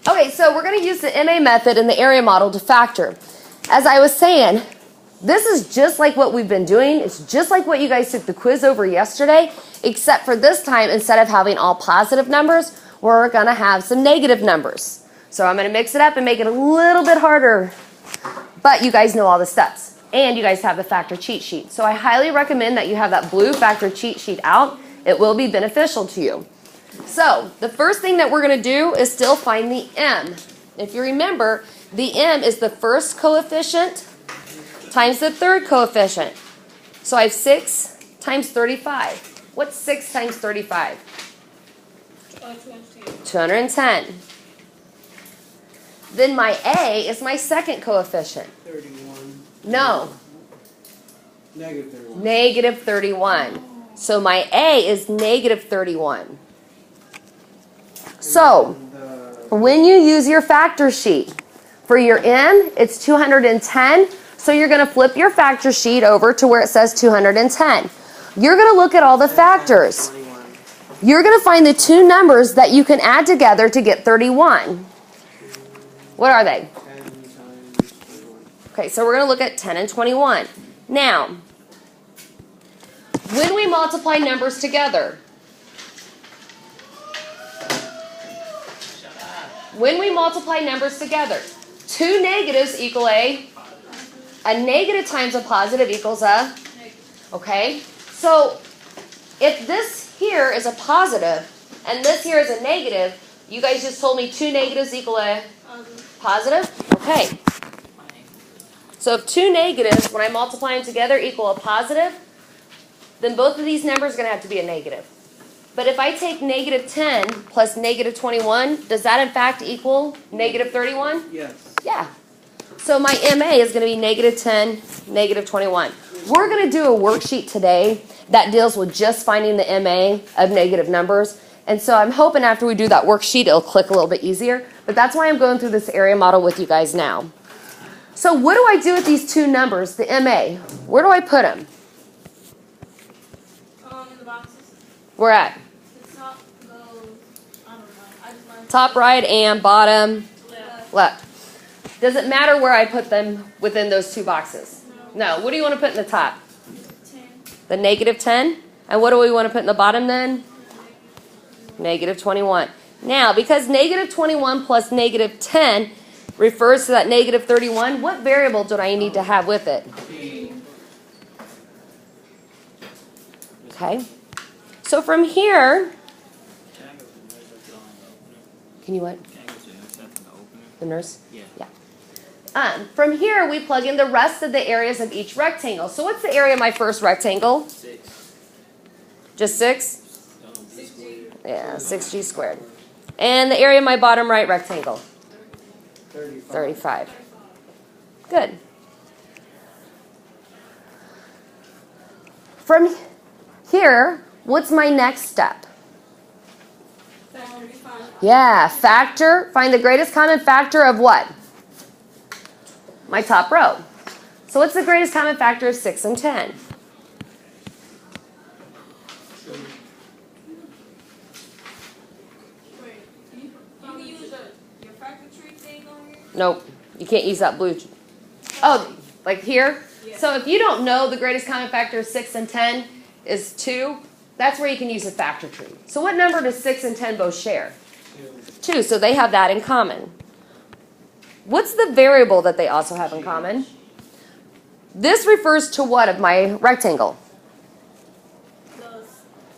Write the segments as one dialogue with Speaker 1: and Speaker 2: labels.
Speaker 1: Okay, so we're going to use the MA method and the area model to factor. As I was saying, this is just like what we've been doing. It's just like what you guys took the quiz over yesterday, except for this time, instead of having all positive numbers, we're going to have some negative numbers. So I'm going to mix it up and make it a little bit harder. But you guys know all the steps. And you guys have the factor cheat sheet. So I highly recommend that you have that blue factor cheat sheet out. It will be beneficial to you. So the first thing that we're going to do is still find the m. If you remember, the m is the first coefficient times the third coefficient. So I have 6 times 35. What's 6 times 35? 210. Then my a is my second coefficient.
Speaker 2: 31.
Speaker 1: No.
Speaker 2: Negative 31.
Speaker 1: Negative 31. So my a is negative 31. So when you use your factor sheet, for your n, it's 210. So you're going to flip your factor sheet over to where it says 210. You're going to look at all the factors. You're going to find the two numbers that you can add together to get 31. What are they?
Speaker 2: 10 times 21.
Speaker 1: Okay, so we're going to look at 10 and 21. Now, when we multiply numbers together, two negatives equal a negative times a positive equals a, okay? So if this here is a positive and this here is a negative, you guys just told me two negatives equal a positive? Okay. So if two negatives, when I multiply them together, equal a positive, then both of these numbers are going to have to be a negative. But if I take negative 10 plus negative 21, does that in fact equal negative 31?
Speaker 2: Yes.
Speaker 1: Yeah. So my MA is going to be negative 10, negative 21. We're going to do a worksheet today that deals with just finding the MA of negative numbers. And so I'm hoping after we do that worksheet, it'll click a little bit easier. But that's why I'm going through this area model with you guys now. So what do I do with these two numbers, the MA? Where do I put them?
Speaker 3: In the boxes.
Speaker 1: Where at?
Speaker 3: The top goes, I don't know. I just learned.
Speaker 1: Top right and bottom
Speaker 3: Left.
Speaker 1: left. Does it matter where I put them within those two boxes? No. What do you want to put in the top?
Speaker 3: 10.
Speaker 1: The negative 10. And what do we want to put in the bottom then? Negative 21. Now, because negative 21 plus negative 10 refers to that negative 31, what variable do I need to have with it? Okay. So from here, can you what? The nurse? Yeah. From here, we plug in the rest of the areas of each rectangle. So what's the area of my first rectangle?
Speaker 4: 6.
Speaker 1: Just 6?
Speaker 3: 6G.
Speaker 1: Yeah, 6g squared. And the area of my bottom right rectangle? 35. Good. From here, what's my next step? Yeah, factor. Find the greatest common factor of what? My top row. So what's the greatest common factor of 6 and 10?
Speaker 3: Wait, you can use your factor tree thing on here?
Speaker 1: Nope, you can't use that blue. Oh, like here?
Speaker 3: Yeah.
Speaker 1: So if you don't know the greatest common factor of 6 and 10 is 2, that's where you can use a factor tree. So what number does 6 and 10 both share? 2, so they have that in common. What's the variable that they also have in common? This refers to what of my rectangle?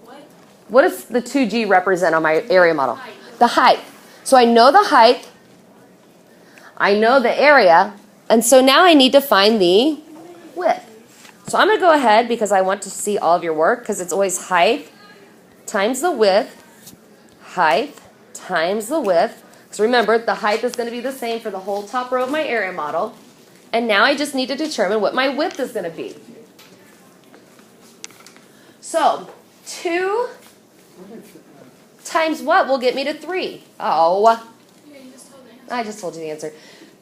Speaker 3: What?
Speaker 1: What does the 2G represent on my area model? The height. So I know the height, I know the area, and so now I need to find the width. So I'm going to go ahead because I want to see all of your work because it's always height times the width, height times the width. So remember, the height is going to be the same for the whole top row of my area model. And now I just need to determine what my width is going to be. So 2 times what will get me to 3? Oh,
Speaker 3: Yeah, you just told me.
Speaker 1: I just told you the answer.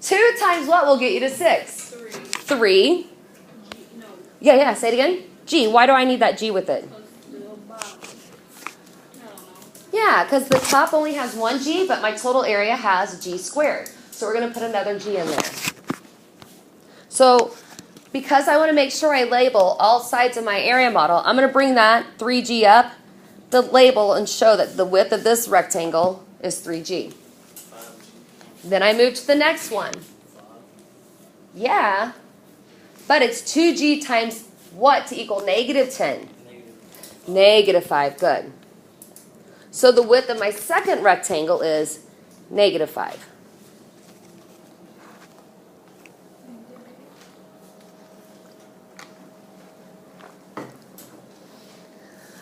Speaker 1: 2 times what will get you to 6? 3.
Speaker 3: No.
Speaker 1: Yeah, say it again. G. Why do I need that G with it?
Speaker 3: The little box. I don't know.
Speaker 1: Yeah, because the top only has one G, but my total area has G squared. So we're going to put another G in there. So because I want to make sure I label all sides of my area model, I'm going to bring that 3G up to label and show that the width of this rectangle is 3G. Then I move to the next one. Yeah, but it's 2G times what to equal negative 10? Negative 5, good. So the width of my second rectangle is negative 5.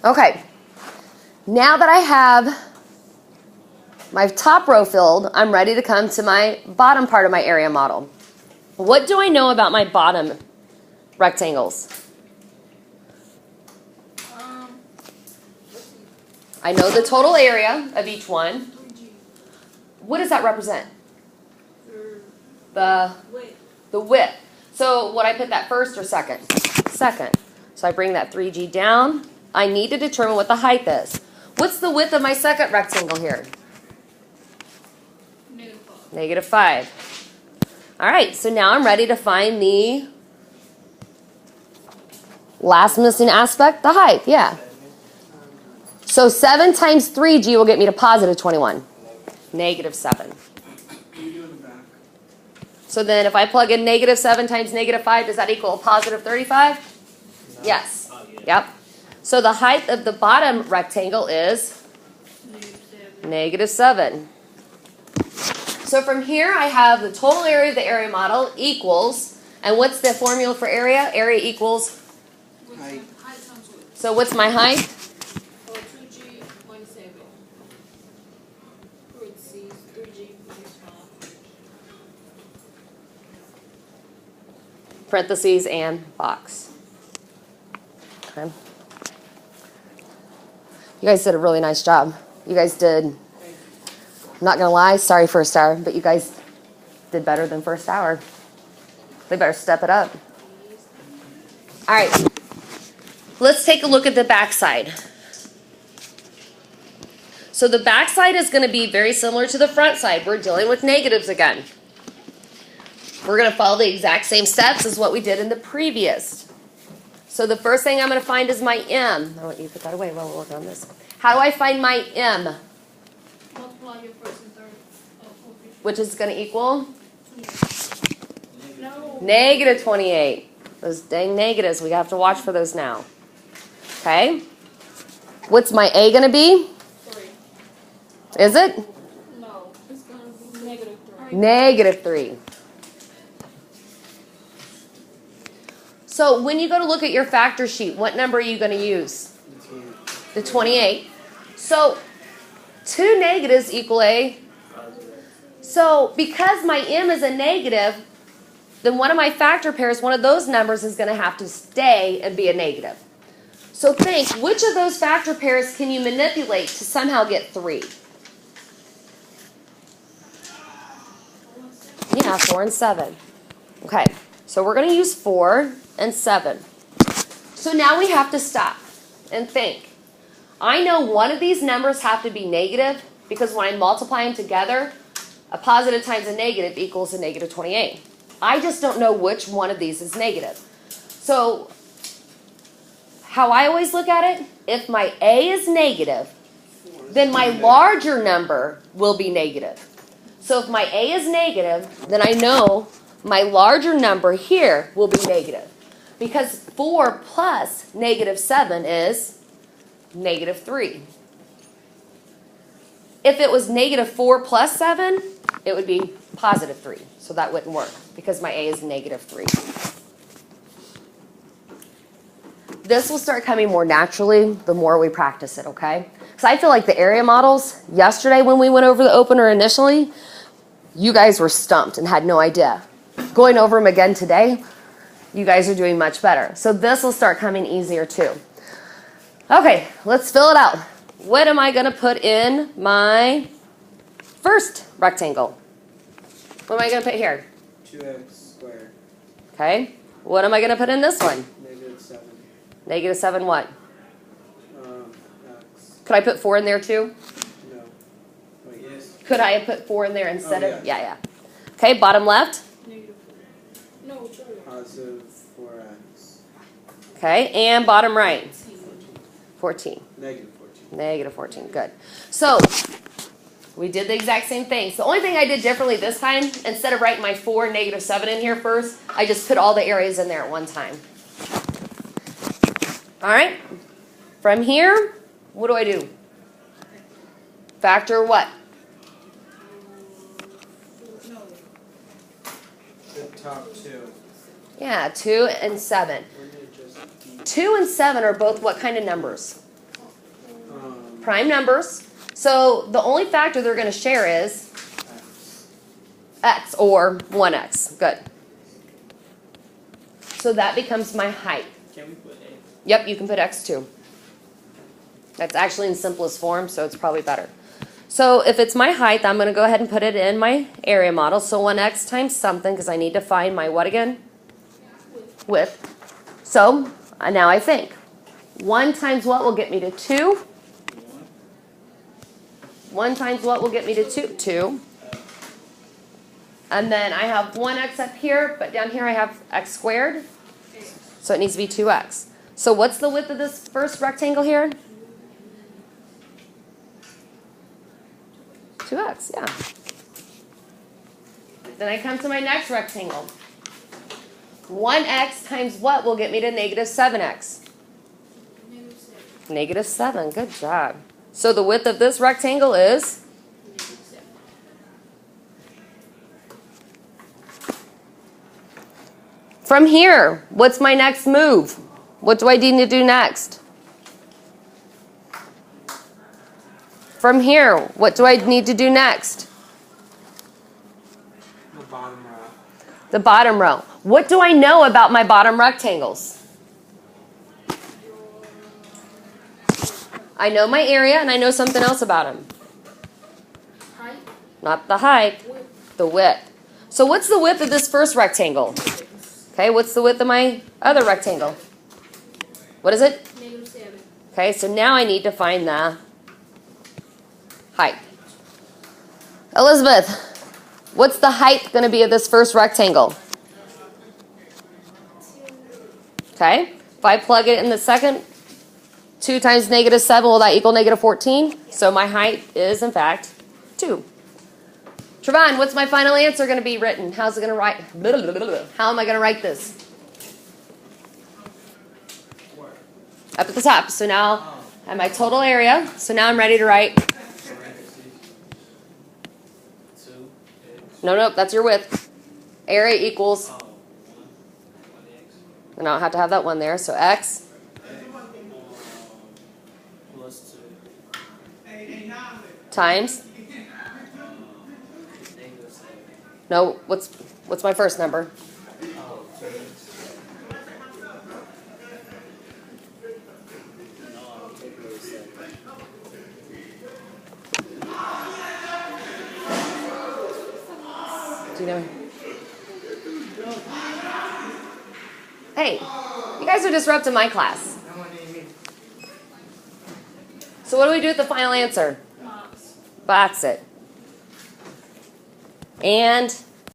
Speaker 1: Okay, now that I have my top row filled, I'm ready to come to my bottom part of my area model. What do I know about my bottom rectangles? I know the total area of each one.
Speaker 3: 3G.
Speaker 1: What does that represent?
Speaker 3: Width.
Speaker 1: The width. So would I put that first or second? Second. So I bring that 3G down. I need to determine what the height is. What's the width of my second rectangle here?
Speaker 3: Negative 5.
Speaker 1: -5. All right, so now I'm ready to find the last missing aspect, the height, yeah. So 7 times 3G will get me to positive 21. Negative 7.
Speaker 2: You do in the back.
Speaker 1: So then if I plug in negative 7 times negative 5, does that equal a positive 35?
Speaker 2: No.
Speaker 1: Yes. Yep. So the height of the bottom rectangle is
Speaker 3: Negative 7.
Speaker 1: -7. So from here I have the total area of the area model equals, and what's the formula for area? Area equals,
Speaker 2: Height.
Speaker 3: Height times width.
Speaker 1: so what's my height?
Speaker 3: Or 2G minus 7. Parentheses 3G minus 5.
Speaker 1: Parentheses and box. Okay. You guys did a really nice job. You guys did, I'm not going to lie, sorry first hour, but you guys did better than first hour. They better step it up. All right. Let's take a look at the backside. So the backside is going to be very similar to the front side. We're dealing with negatives again. We're going to follow the exact same steps as what we did in the previous. So the first thing I'm going to find is my M. I want you to put that away while we're working on this. How do I find my M?
Speaker 3: Multiply your first and third coefficient.
Speaker 1: Which is going to equal
Speaker 3: No.
Speaker 1: negative 28. Those dang negatives, we have to watch for those now. Okay? What's my A going to be?
Speaker 3: 3.
Speaker 1: Is it?
Speaker 3: No. It's going to be negative 3.
Speaker 1: Negative 3. So when you go to look at your factor sheet, what number are you going to use? The 28. So 2 negatives equal a. So because my M is a negative, then one of my factor pairs, one of those numbers is going to have to stay and be a negative. So think, which of those factor pairs can you manipulate to somehow get 3? Yeah, 4 and 7. Okay, so we're going to use 4 and 7. So now we have to stop and think. I know one of these numbers have to be negative because when I multiply them together, a positive times a negative equals a negative 28. I just don't know which one of these is negative. So how I always look at it, if my A is negative, then my larger number will be negative. So if my A is negative, then I know my larger number here will be negative. Because 4 plus negative 7 is negative 3. If it was negative 4 plus 7, it would be positive 3. So that wouldn't work because my A is negative 3. This will start coming more naturally the more we practice it, okay? Because I feel like the area models, yesterday when we went over the opener initially, you guys were stumped and had no idea. Going over them again today, you guys are doing much better. So this will start coming easier too. Okay, let's fill it out. What am I going to put in my first rectangle? What am I going to put here?
Speaker 2: 2x squared.
Speaker 1: Okay. What am I going to put in this one?
Speaker 2: Negative 7.
Speaker 1: Negative 7 what?
Speaker 2: X.
Speaker 1: Could I put 4 in there too?
Speaker 2: Yes.
Speaker 1: Could I have put 4 in there instead
Speaker 2: Oh,
Speaker 1: of? Yeah. Okay, bottom left.
Speaker 3: Negative 4. No, sorry.
Speaker 2: Positive 4x.
Speaker 1: Okay, and bottom right. 14.
Speaker 2: Negative 14.
Speaker 1: Negative 14. Good. So we did the exact same thing. So the only thing I did differently this time, instead of writing my 4 and negative 7 in here first, I just put all the areas in there at one time. All right. From here, what do I do? Factor what?
Speaker 3: No.
Speaker 2: The top two.
Speaker 1: Yeah, 2 and 7.
Speaker 2: Wouldn't it just be
Speaker 1: 2 and 7 are both what kind of numbers?
Speaker 2: um,
Speaker 1: Prime numbers. So the only factor they're going to share is
Speaker 2: x?
Speaker 1: x or 1x. Good. So that becomes my height.
Speaker 2: Can we put a?
Speaker 1: Yep, you can put x too. That's actually in simplest form, so it's probably better. So if it's my height, I'm going to go ahead and put it in my area model. So 1x times something, because I need to find my what again? Width. So now I think. 1 times what will get me to 2? 1 times what will get me to 2? 2. And then I have 1x up here, but down here I have x squared. So it needs to be 2x. So what's the width of this first rectangle here? 2x, yeah. Then I come to my next rectangle. 1x times what will get me to negative 7x?
Speaker 3: Negative 7.
Speaker 1: Negative 7, good job. So the width of this rectangle is?
Speaker 3: Negative 7.
Speaker 1: From here, what's my next move? What do I need to do next? From here, what do I need to do next?
Speaker 2: The bottom row.
Speaker 1: The bottom row. What do I know about my bottom rectangles? I know my area and I know something else about them.
Speaker 3: Height.
Speaker 1: Not the height,
Speaker 3: Width.
Speaker 1: the width. So what's the width of this first rectangle? Okay, what's the width of my other rectangle? What is it?
Speaker 3: Negative 7.
Speaker 1: Okay, so now I need to find the height. Elizabeth, what's the height going to be of this first rectangle? Okay, if I plug it in the second, 2 times negative 7, will that equal negative 14? So my height is, in fact, 2. Trevon, what's my final answer going to be written? How's it going to write? How am I going to write this?
Speaker 2: Where?
Speaker 1: Up at the top. So now I have my total area. So now I'm ready to write.
Speaker 2: Parentheses. 2x.
Speaker 1: No, that's your width. Area equals,
Speaker 2: Oh, 1x.
Speaker 1: and I don't have to have that 1 there. So x
Speaker 2: Plus 2.
Speaker 1: times.
Speaker 2: Negative 7.
Speaker 1: No, what's my first number?
Speaker 2: Oh, 2x. No, I'll take away 7.
Speaker 1: Do you know? Hey, you guys are disrupting my class. So what do we do with the final answer?
Speaker 3: Box.
Speaker 1: Box it. And